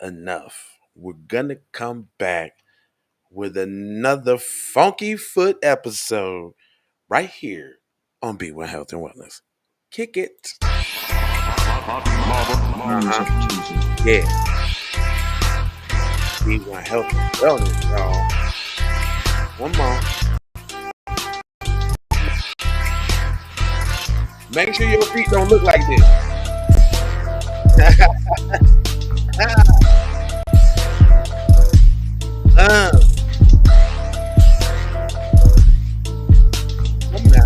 enough. We're gonna come back with another funky foot episode right here on B1 Health and Wellness. Kick it. Yeah. B1 Health and Wellness, y'all. Come on. Make sure your feet don't look like this. Come now.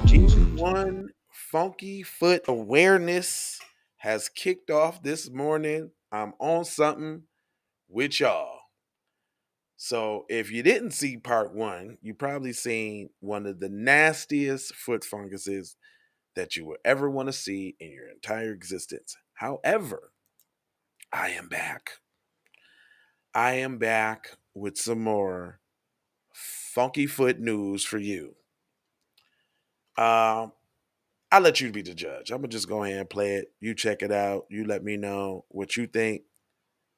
G1 Funky Foot Awareness has kicked off this morning. I'm on something with y'all. So if you didn't see part one, you probably seen one of the nastiest foot funguses that you will ever want to see in your entire existence. However, I am back. I am back with some more funky foot news for you. I'll let you be the judge. I'm gonna just go ahead and play it. You check it out. You let me know what you think.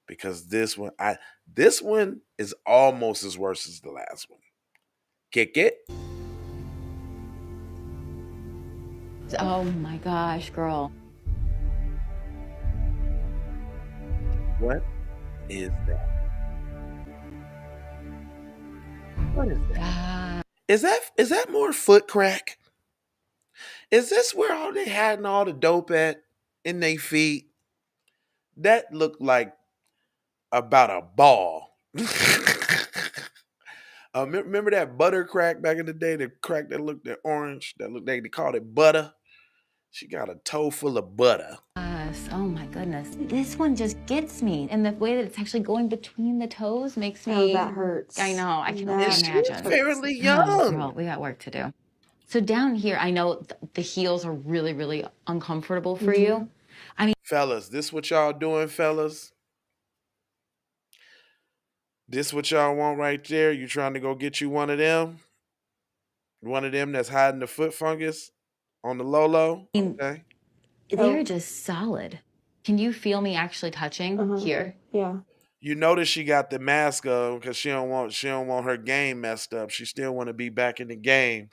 Because this one is almost as worse as the last one. Kick it. Oh my gosh, girl. What is that? What is that? Is that more foot crack? Is this where all they had and all the dope at in their feet? That looked like about a ball. Remember that butter crack back in the day? The crack that looked orange, they called it butter. She got a toe full of butter. Yes. Oh my goodness. This one just gets me. And the way that it's actually going between the toes makes me. Oh, that hurts. I know. I can And only imagine. she's fairly Oh, young. girl, we got work to do. So down here, I know the heels are really, really uncomfortable for you. I mean, fellas, this what y'all doing, fellas? This what y'all want right there? You trying to go get you one of them? One of them that's hiding the foot fungus on the low? Okay. they're just solid. Can you feel me actually touching here? Yeah. You notice she got the mask on because she don't want her game messed up. She still want to be back in the game.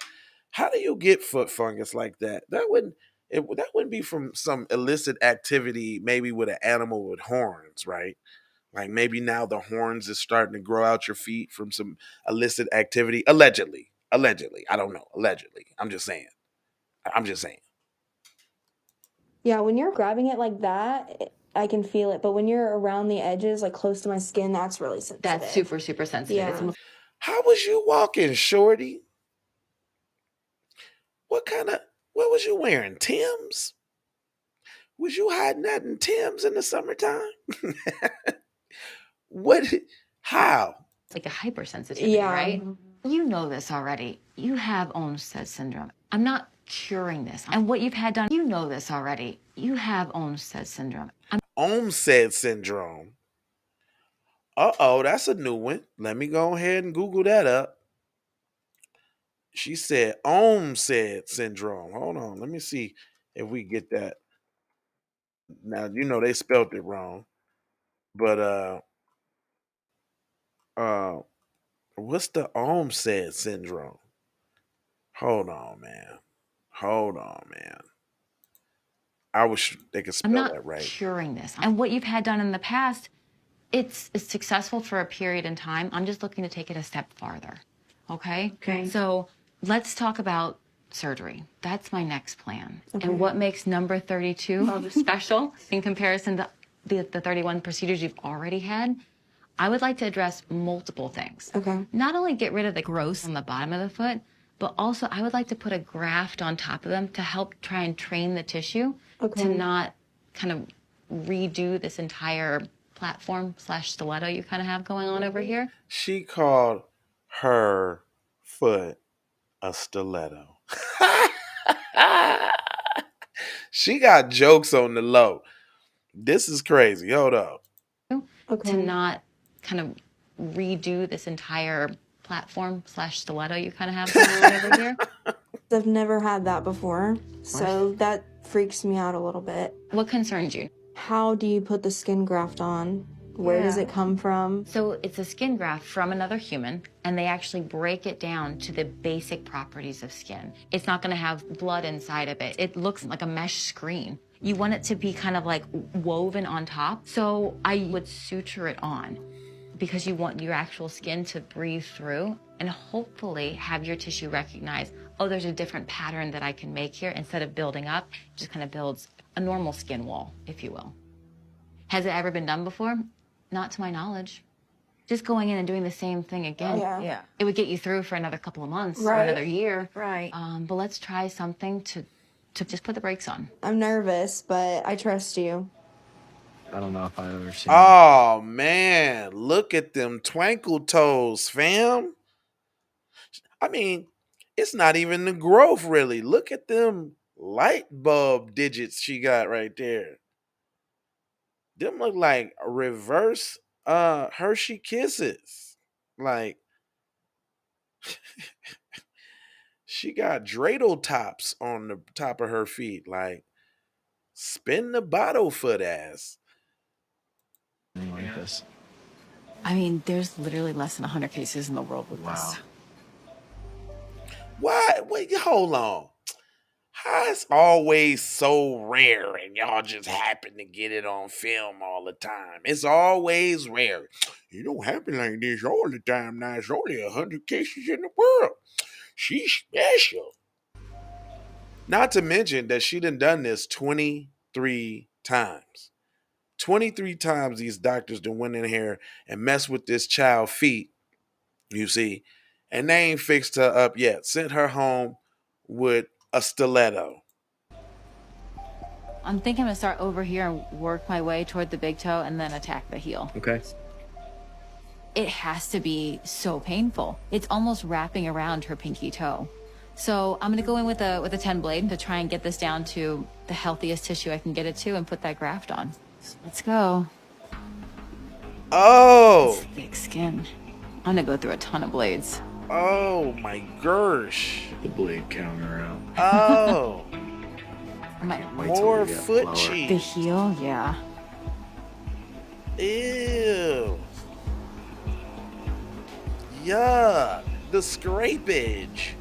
How do you get foot fungus like that? That wouldn't be from some illicit activity, maybe with an animal with horns, right? Like maybe now the horns is starting to grow out your feet from some illicit activity. Allegedly. I don't know. Allegedly. I'm just saying. Yeah, when you're grabbing it like that, I can feel it. But when you're around the edges, like close to my skin, that's really sensitive. That's super, super sensitive. Yeah. How was you walking, shorty? What was you wearing? Timbs? Was you hiding that in Timbs in the summertime? How? It's like a hypersensitivity, right? You know this already. You have Olmsted syndrome. I'm not curing this. And what you've had done, you know this already. You have Olmsted syndrome. Olmsted syndrome. Uh-oh, that's a new one. Let me go ahead and Google that up. She said Olmsted syndrome. Hold on. Let me see if we get that. Now, you know they spelled it wrong. But what's the Olmsted syndrome? Hold on, man. I wish they could spell that right. I'm not curing this. And what you've had done in the past, it's successful for a period in time. I'm just looking to take it a step farther. Okay? Okay. So let's talk about surgery. That's my next plan. Okay. And what makes number 32 special in comparison to the 31 procedures you've already had? I would like to address multiple things. Okay. Not only get rid of the growth on the bottom of the foot, but also I would like to put a graft on top of them to help try and train the tissue to not kind of redo this entire platform / stiletto you kind of have going on over here. She called her foot a stiletto. She got jokes on the low. This is crazy. Hold up. To not kind of redo this entire platform / stiletto you kind of have going on over here. I've never had that before, so that freaks me out a little bit. What concerns you? How do you put the skin graft on? Where does it come from? So it's a skin graft from another human, and they actually break it down to the basic properties of skin. It's not gonna have blood inside of it. It looks like a mesh screen. You want it to be kind of like woven on top. So I would suture it on because you want your actual skin to breathe through and hopefully have your tissue recognize, oh, there's a different pattern that I can make here. Instead of building up, it just kind of builds a normal skin wall, if you will. Has it ever been done before? Not to my knowledge. Just going in and doing the same thing again. Yeah. It would get you through for another couple of months or Right. another year. Right. But let's try something to just put the brakes on. I'm nervous, but I trust you. I don't know if I've ever seen. Oh man, look at them twinkle toes, fam. I mean, it's not even the growth really. Look at them light bulb digits she got right there. Them look like reverse Hershey Kisses. Like she got dreidel tops on the top of her feet. Like spin the bottle foot ass. Like this. I mean, there's literally less than 100 cases in the world with Wow. this. Why? Wait, hold on. How it's always so rare and y'all just happen to get it on film all the time? It's always rare. It don't happen like this all the time now. It's only 100 cases in the world. She's special. Not to mention that she done this 23 times. 23 times these doctors done went in here and messed with this child's feet, you see, and they ain't fixed her up yet. Sent her home with a stiletto. I'm thinking I'm gonna start over here and work my way toward the big toe and then attack the heel. Okay. It has to be so painful. It's almost wrapping around her pinky toe. So I'm gonna go in with a 10 blade to try and get this down to the healthiest tissue I can get it to and put that graft on. So let's go. Oh, It's thick skin. I'm gonna go through a ton of blades. oh my gosh. The blade counter out. Oh, I might Wait till more we get foot lower. the cheeks. heel, yeah. Ew. Yuck. The scrapage.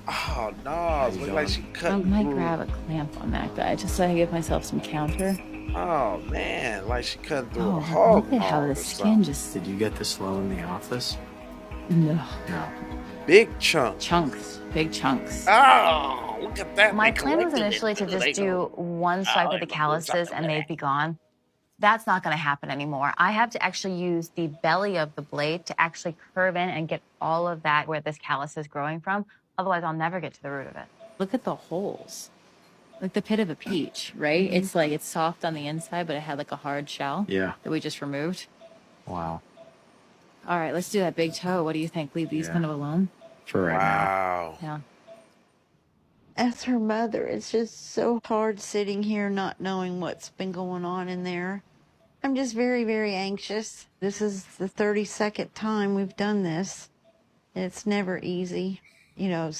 Oh no, it look like she cut I might through. grab a clamp on that guy just so I can give myself some counter. Oh man, like she cut through a Oh, hog look at how maul the or skin something. just Did you get this low in the office? no No. Big chunk. chunks, big chunks. Oh, look at that. My They plan was collected it, initially to too. just They do one swipe of the calluses and they'd be gone. That's not going to happen anymore. I have to actually use the belly of the blade to actually curve in and get all of that where this callus is growing from. Otherwise, I'll never get to the root of it. Look at the holes. Like the pit of a peach, right? It's like it's soft on the inside, but it had like a hard shell Yeah. that we just removed. Wow. All right, let's do that big toe. What do you think? Leave these Yeah. kind of alone? For right Wow. Yeah. As her mother, it's just so hard sitting here not knowing what's been going on in there. I'm just very, very anxious. This is the 32nd time we've done this. It's never easy. You know,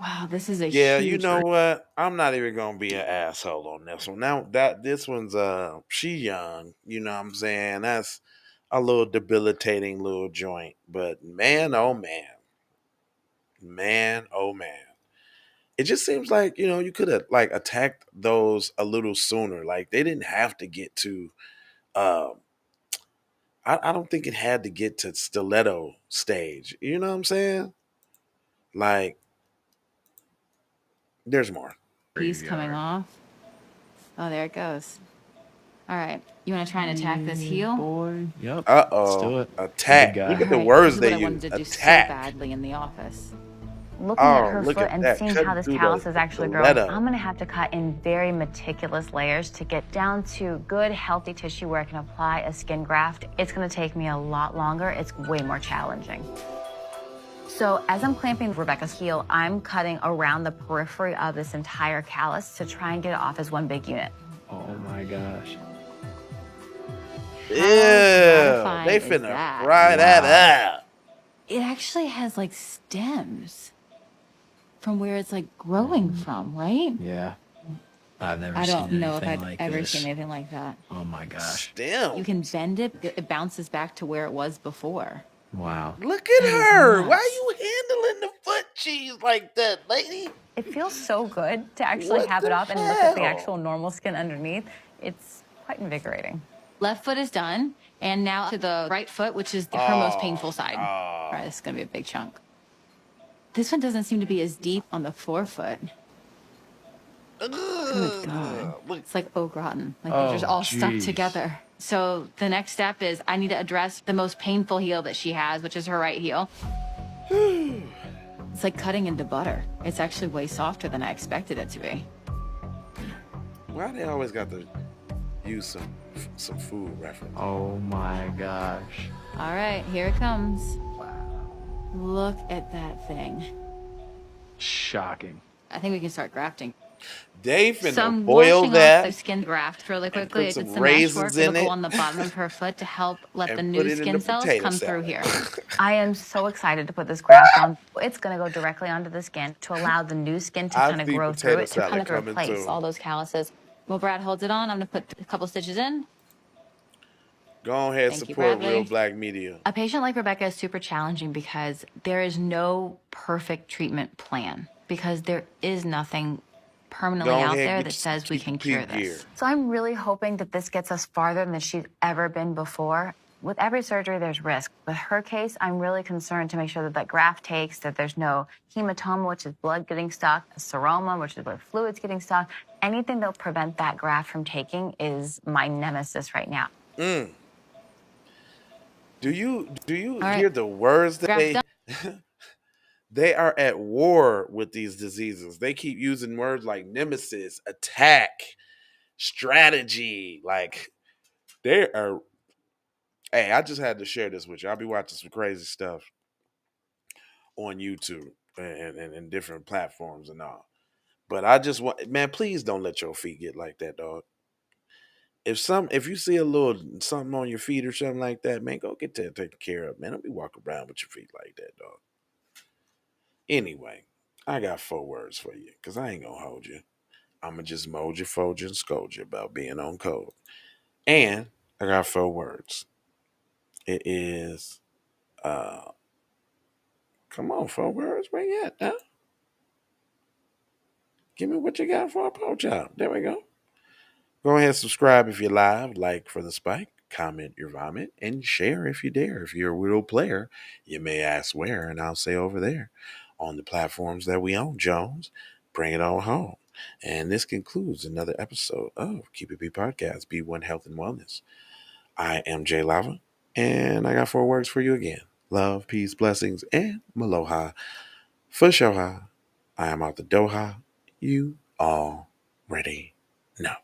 Wow, this is a Yeah, huge you know what? I'm not even gonna be an asshole on this one. Now that this one's she young, you know what I'm saying? That's a little debilitating little joint. But man, oh man. Man, oh man. It just seems like, you could have like attacked those a little sooner. Like they didn't have to get to um I don't think it had to get to stiletto stage. You know what I'm saying? Like there's more. piece coming off. Oh, there it goes. All right, you want to try and attack this heel? Boy. Yep. Uh-oh. Let's do it. Attack. Good guy. Look at the All right, words this is they what I use. wanted to do so Attack. badly in the office. Looking at Oh, her look foot at and that, seeing cutting how this through callus the is actually growing, stiletto. I'm gonna have to cut in very meticulous layers to get down to good, healthy tissue where I can apply a skin graft. It's gonna take me a lot longer. It's way more challenging. So as I'm clamping Rebecca's heel, I'm cutting around the periphery of this entire callus to try and get it off as one big unit. Oh my gosh. Ew. gratifying They is finna that? fry that up. It actually has like stems. from where it's like growing from, right? Yeah. I've never I seen don't know if anything I've like ever this. seen anything like that. Oh my gosh. You Stem. can bend it, it bounces back to where it was before. Wow. Look at That is her. Why nuts. you handling the foot cheese like that, lady? It feels so good to actually What have it the off and look at the hell? actual normal skin underneath. It's quite invigorating. Left foot is done, and now to the right foot, which is her most painful side. no. All right, this is gonna be a big chunk. This one doesn't seem to be as deep on the forefoot. Good God. Look, It's like au gratin. Like they're just all stuck geez. together. So the next step is I need to address the most painful heel that she has, which is her right heel. It's like cutting into butter. It's actually way softer than I expected it to be. why they always got to use some food reference? Oh my gosh. All right, here it comes. Look at that thing. Shocking. I think we can start grafting. They So finna I'm boil washing off the that skin graft really and quickly. put I some did some mesh work. raisins in It'll go it on the bottom of her foot to help let the and put new it in skin the cells potato come salad. through here. I am so excited to put this graft on. It's going to go directly onto the skin to allow the new skin to I kind of see grow potato through it to salad kind of coming replace too. all those calluses. Well, Brad holds it on. I'm going to put a couple stitches in. Go ahead, Thank you, support Bradley. Real Black Media. A patient like Rebecca is super challenging because there is no perfect treatment plan, because there is nothing permanently Go out ahead, there get that your says we can cure peak gear. this. So I'm really hoping that this gets us farther than she's ever been before. With every surgery, there's risk. With her case, I'm really concerned to make sure that that graft takes, that there's no hematoma, which is blood getting stuck, a seroma, which is where fluid's getting stuck. Anything that'll prevent that graft from taking is my nemesis right now. Do you All right. hear the words that Graft done. they are at war with these diseases? They keep using words like nemesis, attack, strategy. Like they are. Hey, I just had to share this with you. I'll be watching some crazy stuff on YouTube and different platforms and all. But I just want, man, please don't let your feet get like that, dog. If you see a little something on your feet or something like that, man, go get that taken care of, man. Don't be walking around with your feet like that, dog. Anyway, I got 4 words for you, because I ain't gonna hold you. I'ma just mold you, fold you, and scold you about being on code. And I got 4 words. It is come on, 4 words, where you at now? Give me what you got for a po job. There we go. Go ahead and subscribe if you're live, like for the spike, comment your vomit, and share if you dare. If you're a weirdo player, you may ask where, and I'll say over there on the platforms that we own, Jones. Bring it on home. And this concludes another episode of Keep It B Podcast, B1 Health and Wellness. I am Jay Lava, and I got 4 words for you again. Love, peace, blessings, and maloha. For Shoha, I am out the Doha. You already know.